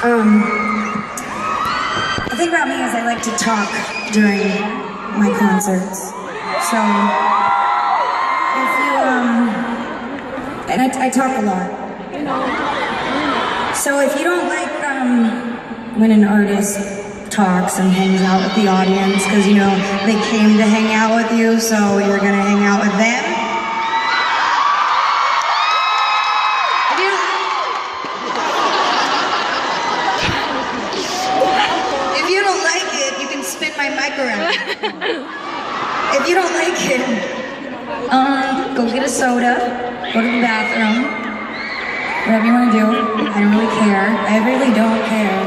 The thing about me is I like to talk during my concerts. So, if you, and I talk a lot. So if you don't like, when an artist talks and hangs out with the audience, because, you know, they came to hang out with you, so you're gonna hang out with them. If you don't like it, you can spin my mic around. If you don't like it, go get a soda, go to the bathroom, whatever you want to do. I don't really care. I really don't care.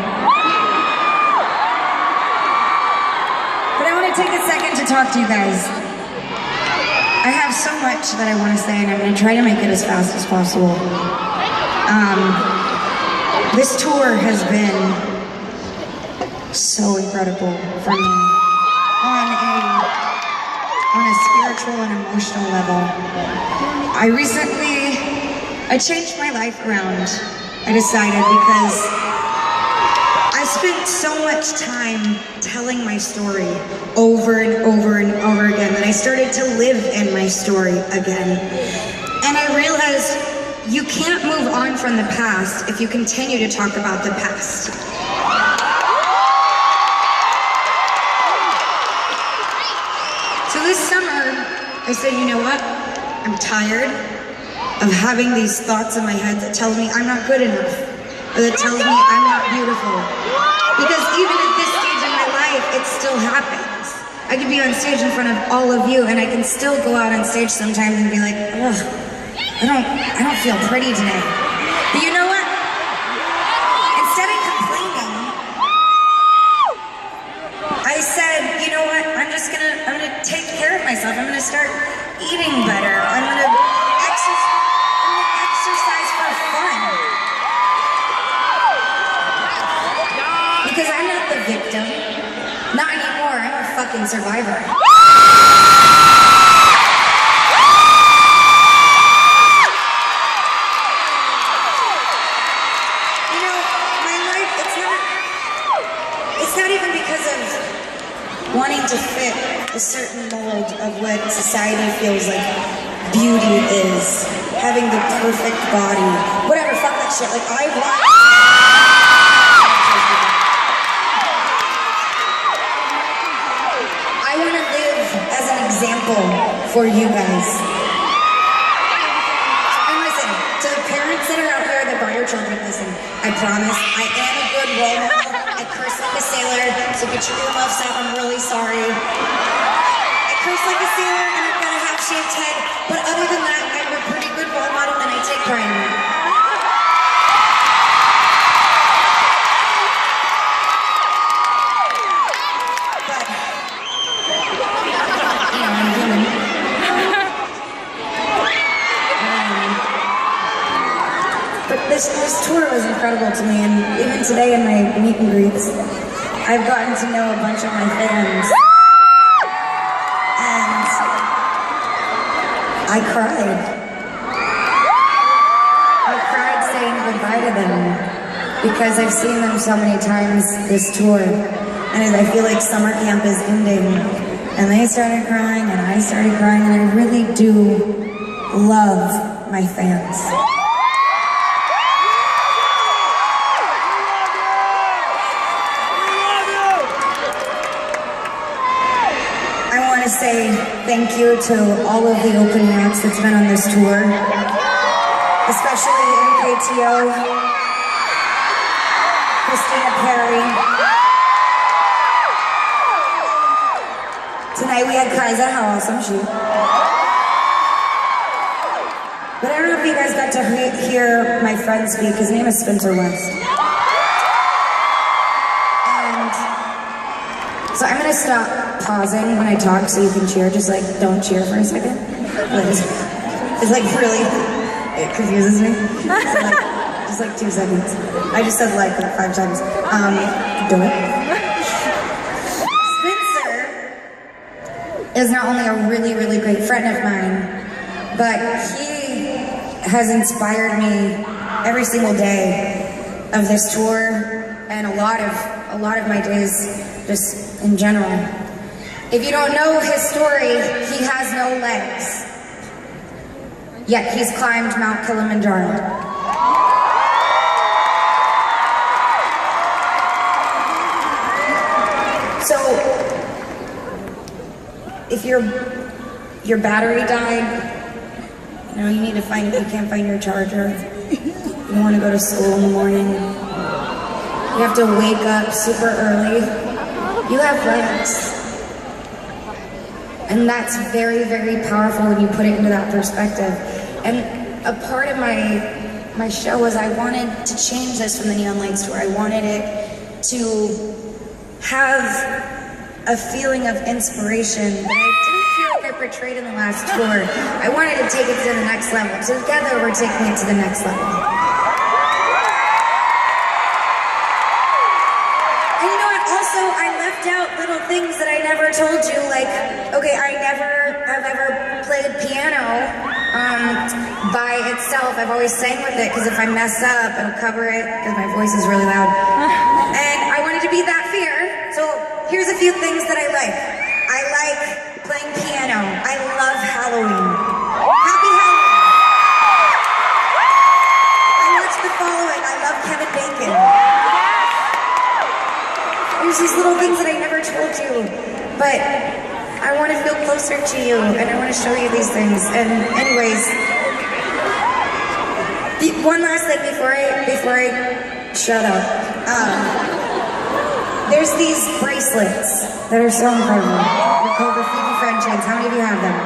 But I want to take a second to talk to you guys. I have so much that I want to say, and I'm going to try to make it as fast as possible. This tour has been so incredible for me on a spiritual and emotional level. I changed my life around. I decided because I spent so much time telling my story over and over and over again that I started to live in my story again. And I realized you can't move on from the past if you continue to talk about the past. So this summer, I said, you know what? I'm tired of having these thoughts in my head that tell me I'm not good enough, or that tells me I'm not beautiful. Because even at this stage in my life, it still happens. I could be on stage in front of all of you, and I can still go out on stage sometimes and be like, ugh, I don't feel pretty today. But you know what? Instead of complaining, I said, you know what? I'm gonna take care of myself. I'm gonna start eating better. I'm gonna exercise for fun. Because I'm not the victim. Not anymore. I'm a fucking survivor. You know, my life, it's not even because of wanting to fit a certain mold of what society feels like beauty is. Having the perfect body. Whatever, fuck that shit. Like, I want to live as an example for you guys. And listen, to the parents that are out there that brought your children, listen, I promise, I am a good role model. I curse like a sailor, so get your earmuffs out, I'm really sorry. I curse like a sailor, and I've got a half-shaved head, but other than that, I'm a pretty good role model, and I take pride in it. But, you know, I'm human. But this tour was incredible to me, and even today in my meet and greets, I've gotten to know a bunch of my fans. And I cried. I cried saying goodbye to them because I've seen them so many times this tour, and I feel like summer camp is ending, and they started crying and I started crying, and I really do love my fans. I want to say thank you to all of the opening acts that's been on this tour, especially MKTO, Christina Perry. Tonight we had Kaiza, how awesome she. But I don't know if you guys got to hear my friend speak. His name is Spencer West. And so I'm gonna stop pausing when I talk so you can cheer. Just like, don't cheer for a second. It's like really, it confuses me. So like, just like 2 seconds. I just said like 5 times. Do it. Spencer is not only a really, really great friend of mine, but he has inspired me every single day of this tour and a lot of my days just in general. If you don't know his story, he has no legs. Yet he's climbed Mount Kilimanjaro. So, if your battery died, you know, you need to find it, you can't find your charger. You want to go to school in the morning. You have to wake up super early. You have legs. And that's very, very powerful when you put it into that perspective. And a part of my show was I wanted to change this from the Neon Lights tour. I wanted it to have a feeling of inspiration that I didn't feel like I portrayed in the last tour. I wanted to take it to the next level. So together we're taking it to the next level. And you know what? Also, I left out little things that I never told you. Like, okay, I never have ever played piano by itself. I've always sang with it because if I mess up, it'll cover it because my voice is really loud. And I wanted to be that fair. So here's a few things that I like. I like playing piano. I love Halloween. Happy Halloween. I watch The Following. I love Kevin Bacon. There's these little things that I never told you, but I want to feel closer to you, and I want to show you these things. And anyways, one last thing before I shut up. There's these bracelets that are so incredible. They're called the Phoebe Friendships. How many of you have them?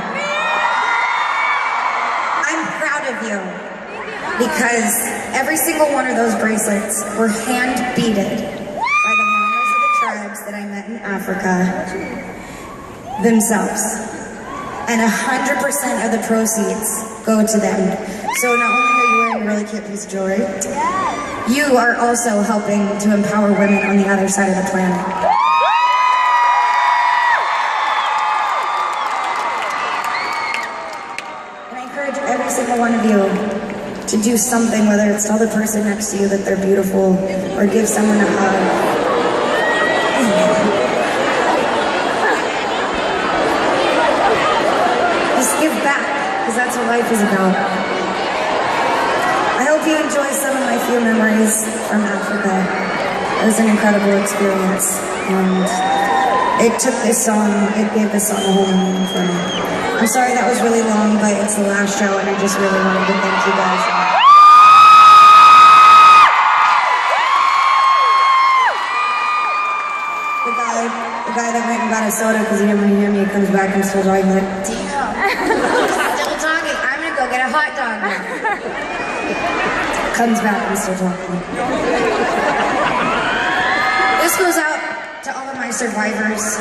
I'm proud of you because every single one of those bracelets were hand beaded by the mamas of the tribes that I met in Africa themselves. And 100% of the proceeds go to them. So not only are you wearing a really cute piece of jewelry, you are also helping to empower women on the other side of the planet. And I encourage every single one of you to do something, whether it's tell the person next to you that they're beautiful or give someone a hug. Just give back, because that's what life is about. I hope you enjoy some of my few memories from Africa. It was an incredible experience, and it took this song, it gave this song a whole meaning for me. I'm sorry that was really long, but it's the last show, and I just really wanted to thank you guys. The guy that went and got a soda because he didn't want to hear me, he comes back and still talking like, damn, still talking, I'm gonna go get a hot dog now. Comes back and still talking. This goes out to all of my survivors.